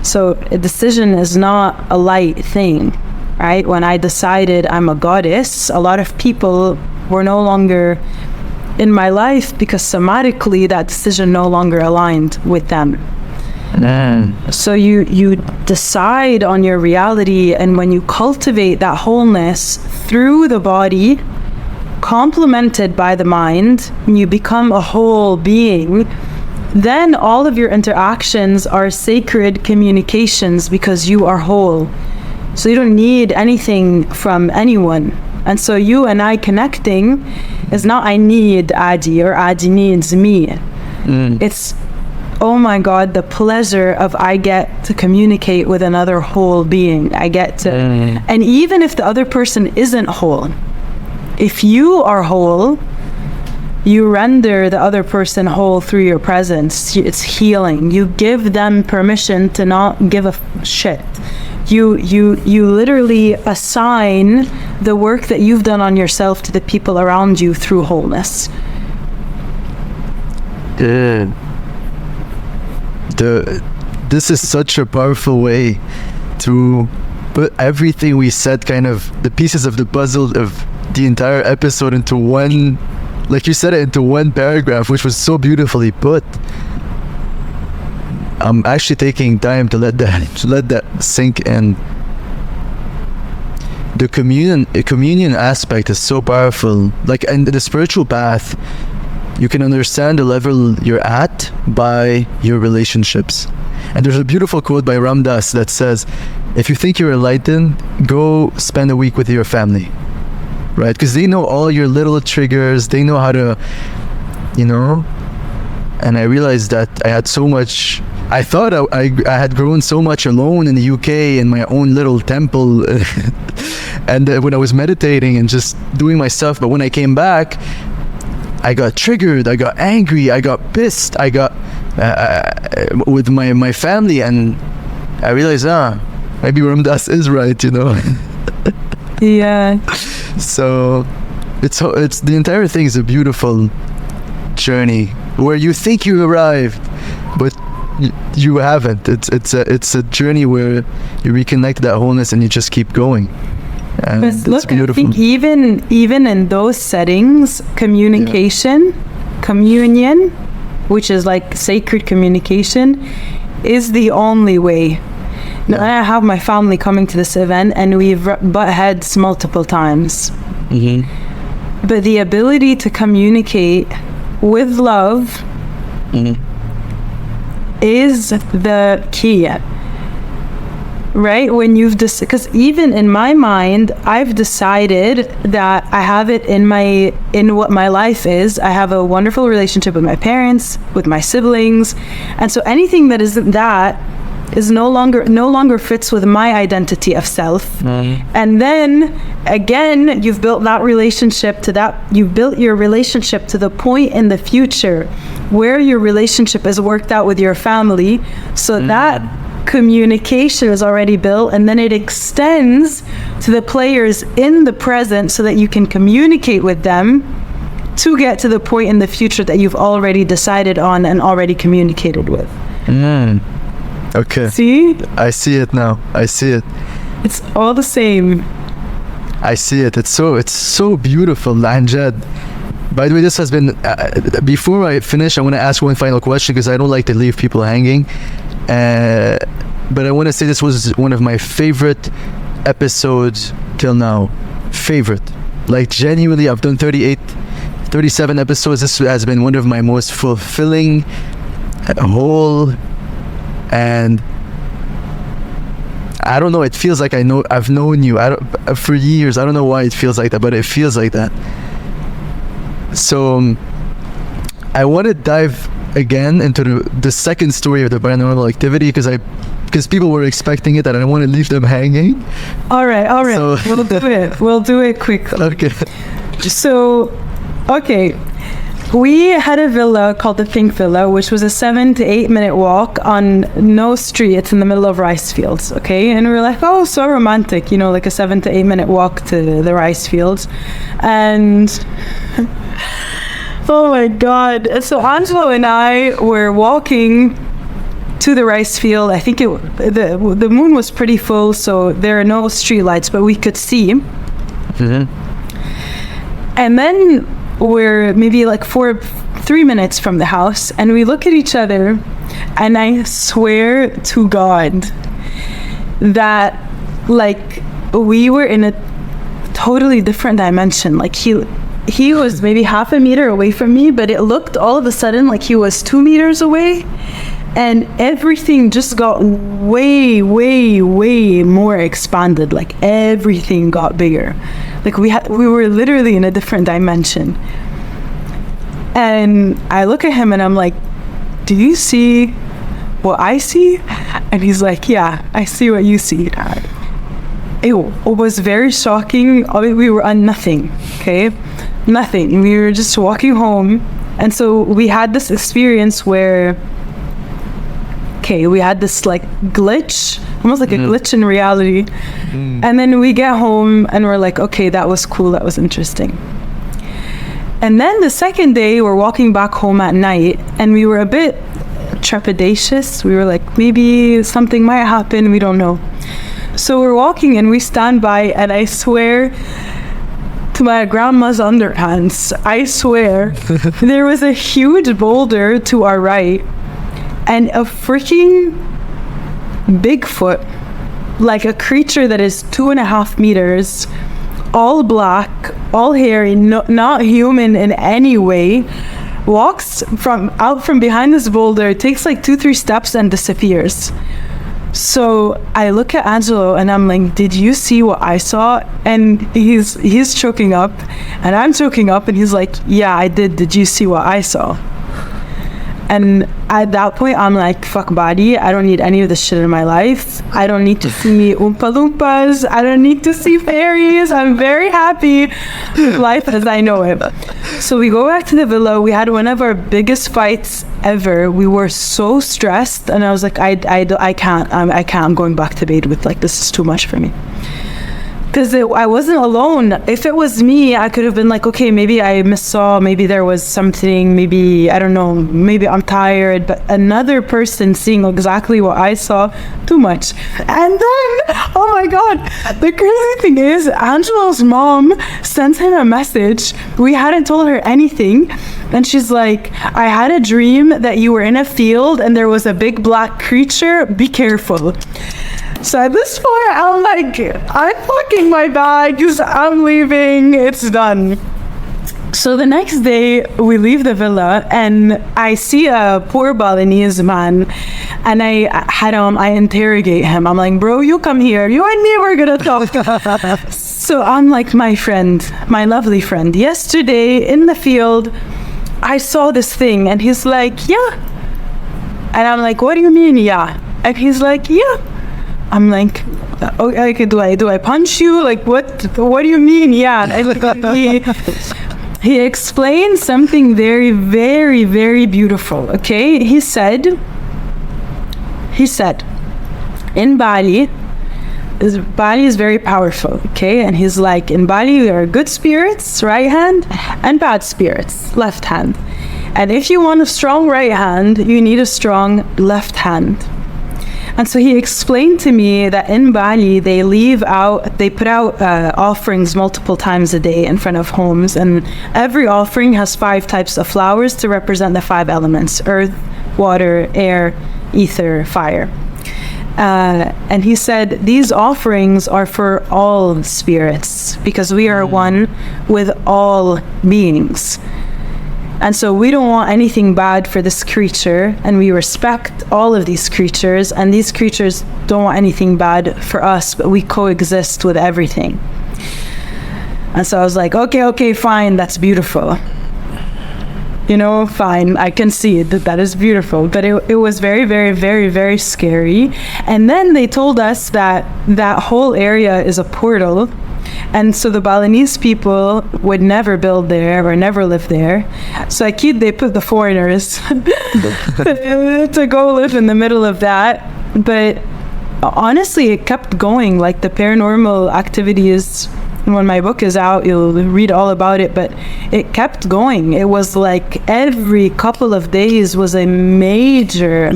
So a decision is not a light thing, right? When I decided I'm a goddess, a lot of people were no longer in my life because somatically that decision no longer aligned with them. So you decide on your reality, and when you cultivate that wholeness through the body, complemented by the mind, and you become a whole being, then all of your interactions are sacred communications because you are whole. So you don't need anything from anyone. And so you and I connecting is not I need Adi or Adi needs me. It's, oh my God, the pleasure of I get to communicate with another whole being. I get to, and even if the other person isn't whole, if you are whole, you render the other person whole through your presence. It's healing. You give them permission to not give a shit. You literally assign the work that you've done on yourself to the people around you through wholeness. This is such a powerful way to put everything we said, kind of the pieces of the puzzle of the entire episode, into one, like you said it, into one paragraph, which was so beautifully put. I'm actually taking time to let that sink in. The communion aspect is so powerful. Like in the spiritual path, you can understand the level you're at by your relationships. And there's a beautiful quote by Ram Dass that says, if you think you're enlightened, go spend a week with your family, right? Because they know all your little triggers, they know how to, you know. And I realized that I had so much, I thought I had grown so much alone in the UK in my own little temple and when I was meditating and just doing my stuff. But when I came back, I got triggered, I got angry, I got pissed, I got with my family, and I realized, maybe Ram Dass is right, you know. Yeah. So it's the entire thing is a beautiful journey where you think you arrived, but you haven't. It's a journey where you reconnect that wholeness and you just keep going. And but look, beautiful. I think even in those settings, communication, communion, which is like sacred communication, is the only way. Now, I have my family coming to this event, and we've butt heads multiple times. But the ability to communicate with love is the key. Right? When you've because even in my mind, I've decided that I have it in what my life is. I have a wonderful relationship with my parents, with my siblings, and so anything that isn't that is no longer fits with my identity of self. And then again, you've built your relationship to the point in the future where your relationship is worked out with your family, so that communication is already built, and then it extends to the players in the present so that you can communicate with them to get to the point in the future that you've already decided on and already communicated with. Okay. See? I see it now. I see it. It's all the same. I see it. It's so beautiful, Anjad. By the way, this has been, before I finish, I want to ask one final question because I don't like to leave people hanging. But I want to say this was one of my favorite episodes till now. Favorite. Like, genuinely, I've done 37 episodes. This has been one of my most fulfilling whole, and I don't know, it feels like I've known you for years. I don't know why it feels like that, but it feels like that. So I want to dive again into the second story of the paranormal activity because people were expecting it and I don't want to leave them hanging. All right. So, we'll do it quickly. Okay. So, okay. We had a villa called the Pink Villa, which was a 7 to 8 minute walk on no street. It's in the middle of rice fields, okay? And we were like, oh, so romantic, like a 7 to 8 minute walk to the rice fields. And oh my God. And so Angelo and I were walking to the rice field. I think the moon was pretty full, so there are no street lights, but we could see. And then we're maybe like 3 minutes from the house, and we look at each other, and I swear to God that like we were in a totally different dimension. Like he was maybe half a meter away from me, but it looked all of a sudden like he was 2 meters away, and everything just got way, way, way more expanded. Like everything got bigger. Like we were literally in a different dimension. And I look at him and I'm like, do you see what I see? And he's like, yeah, I see what you see. It was very shocking. We were on nothing, okay? Nothing. We were just walking home. And so we had this experience where, we had this like glitch, almost like a glitch in reality. And then we get home and we're like, okay, that was cool, that was interesting. And then the second day, we're walking back home at night, and we were a bit trepidatious. We were like, maybe something might happen, we don't know. So we're walking and we stand by, and I swear to my grandma's underpants, I swear, there was a huge boulder to our right, and a freaking Bigfoot, like a creature that is 2.5 meters, all black, all hairy, not human in any way, walks out from behind this boulder, takes like 2-3 steps and disappears. So I look at Angelo and I'm like, did you see what I saw? And he's choking up and I'm choking up, and he's like, yeah, I did. Did you see what I saw? And at that point, I'm like, fuck body. I don't need any of this shit in my life. I don't need to see Oompa Loompas. I don't need to see fairies. I'm very happy with life as I know it. So we go back to the villa. We had one of our biggest fights ever. We were so stressed. And I was like, I can't. I'm going back to bed with, like, this is too much for me. Because I wasn't alone. If it was me, I could have been like, okay, maybe I missaw, maybe there was something, maybe, I don't know, maybe I'm tired. But another person seeing exactly what I saw, too much. And then, oh my God, the crazy thing is, Angelo's mom sends him a message. We hadn't told her anything. And she's like, I had a dream that you were in a field and there was a big black creature. Be careful. So at this point, I'm like, I'm packing my bags, I'm leaving, it's done. So the next day, we leave the villa, and I see a poor Balinese man, and I interrogate him. I'm like, bro, you come here. You and me, we're gonna talk. So I'm like, my friend, my lovely friend, yesterday in the field, I saw this thing. And he's like, yeah. And I'm like, what do you mean, yeah? And he's like, yeah. I'm like, okay, do I punch you? Like, what do you mean, yeah? And he explained something very, very, very beautiful, okay? He said, in Bali is very powerful, okay? And he's like, in Bali, there are good spirits, right hand, and bad spirits, left hand. And if you want a strong right hand, you need a strong left hand. And so he explained to me that in Bali, they put out offerings multiple times a day in front of homes. And every offering has 5 types of flowers to represent the 5 elements: earth, water, air, ether, fire. And he said these offerings are for all spirits because we are one with all beings. And so we don't want anything bad for this creature, and we respect all of these creatures, and these creatures don't want anything bad for us, but we coexist with everything. And so I was like, okay, fine, that's beautiful. You know, fine, I can see it, that is beautiful. But it was very, very, very, very scary. And then they told us that that whole area is a portal. And so the Balinese people would never build there or never live there. So they put the foreigners to go live in the middle of that. But honestly, it kept going. Like the paranormal activities, when my book is out, you'll read all about it. But it kept going. It was like every couple of days was a major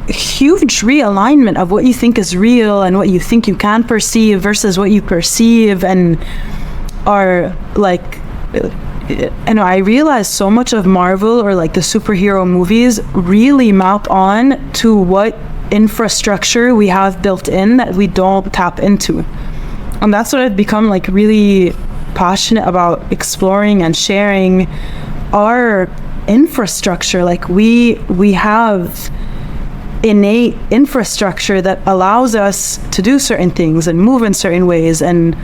huge realignment of what you think is real and what you think you can perceive versus what you perceive, and are like, you know, I realized so much of Marvel or like the superhero movies really map on to what infrastructure we have built in that we don't tap into. And that's what I've become like really passionate about exploring and sharing our infrastructure. Like we have innate infrastructure that allows us to do certain things and move in certain ways, and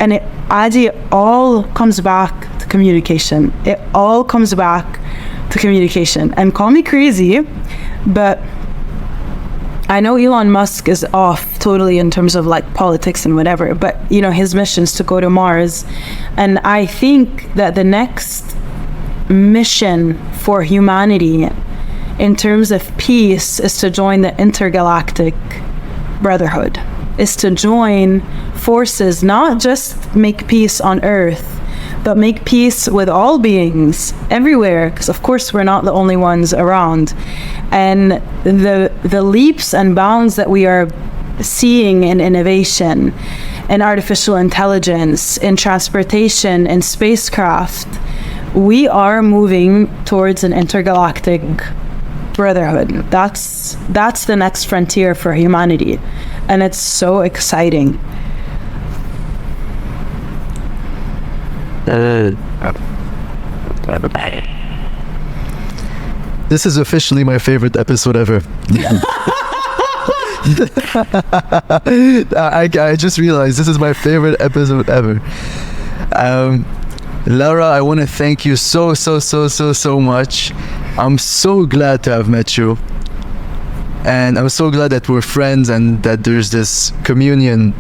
it all comes back to communication. It all comes back to communication. And call me crazy, but I know Elon Musk is off totally in terms of like politics and whatever, but you know, his mission is to go to Mars. And I think that the next mission for humanity in terms of peace is to join the intergalactic brotherhood, is to join forces, not just make peace on Earth, but make peace with all beings everywhere, because of course we're not the only ones around. And the leaps and bounds that we are seeing in innovation, in artificial intelligence, in transportation, in spacecraft, we are moving towards an intergalactic brotherhood. That's the next frontier for humanity, and it's so exciting. This is officially my favorite episode ever. I just realized this is my favorite episode ever. Lara, I want to thank you so much. I'm so glad to have met you, and I'm so glad that we're friends and that there's this communion.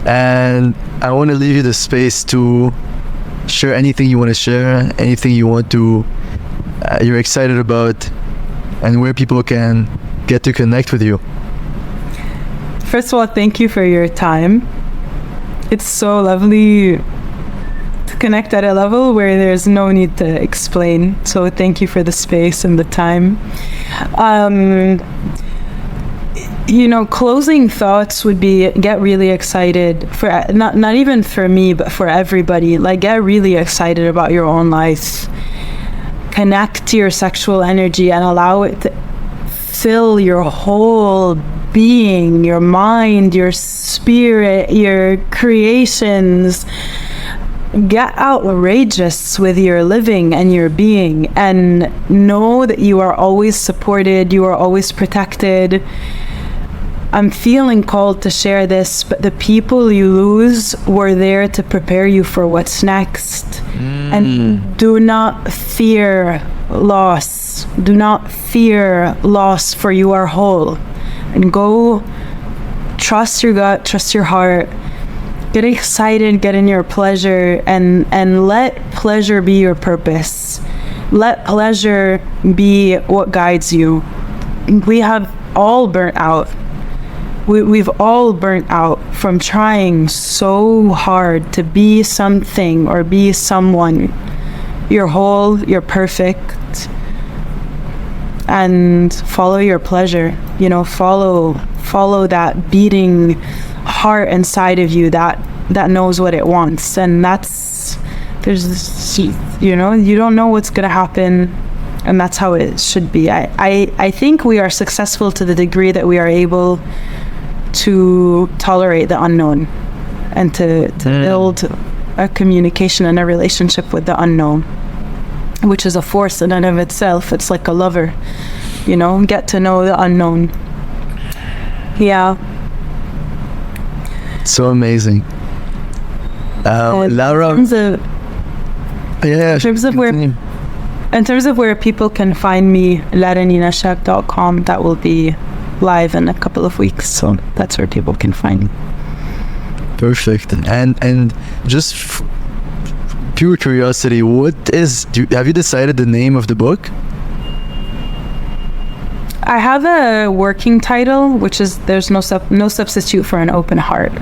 And I want to leave you the space to share anything you want to share, anything you want to, you're excited about, and where people can get to connect with you. First of all, thank you for your time. It's so lovely to connect at a level where there's no need to explain. So thank you for the space and the time. You know, closing thoughts would be get really excited for not even for me, but for everybody. Like, get really excited about your own life. Connect to your sexual energy and allow it to fill your whole being, your mind, your spirit, your creations. Get outrageous with your living and your being, and know that you are always supported, you are always protected. I'm feeling called to share this, but the people you lose were there to prepare you for what's next. And do not fear loss. Do not fear loss, for you are whole. And go trust your gut, trust your heart. Get excited, get in your pleasure, and let pleasure be your purpose. Let pleasure be what guides you. We have all burnt out. We've all burnt out from trying so hard to be something or be someone. You're whole, you're perfect. And follow your pleasure. You know, follow that beating heart inside of you that knows what it wants. And there's this, you know, you don't know what's gonna happen, and that's how it should be. I think we are successful to the degree that we are able to tolerate the unknown and to build a communication and a relationship with the unknown, which is a force in and of itself. It's like a lover, you know, get to know the unknown. Yeah. So amazing. Lara, in terms of where people can find me, LaraNinaShabb.com, that will be live in a couple of weeks, so that's where people can find me. Perfect. And just pure curiosity, have you decided the name of the book? I have a working title, which is There's no substitute for an open heart.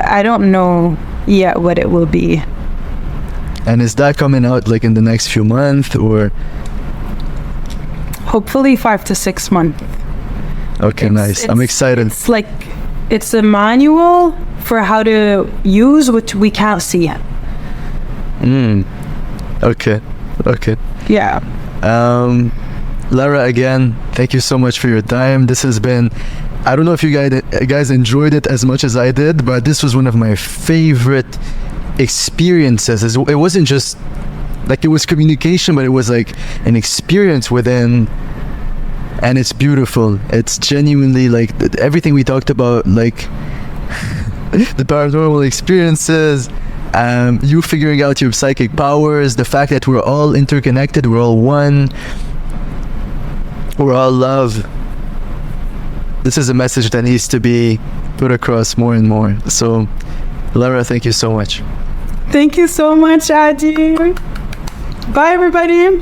I don't know yet what it will be. And is that coming out like in the next few months, or? Hopefully 5 to 6 months. Okay, nice. I'm excited. It's a manual for how to use what we can't see yet. Okay. Yeah. Lara, again, thank you so much for your time. This has been, I don't know if you guys enjoyed it as much as I did, but this was one of my favorite experiences. It wasn't just like it was communication, but it was like an experience within, and it's beautiful. It's genuinely like everything we talked about, like the paranormal experiences, you figuring out your psychic powers, the fact that we're all interconnected, we're all one, we're all love. This is a message that needs to be put across more and more. So, Lara, thank you so much. Thank you so much, Adi. Bye, everybody.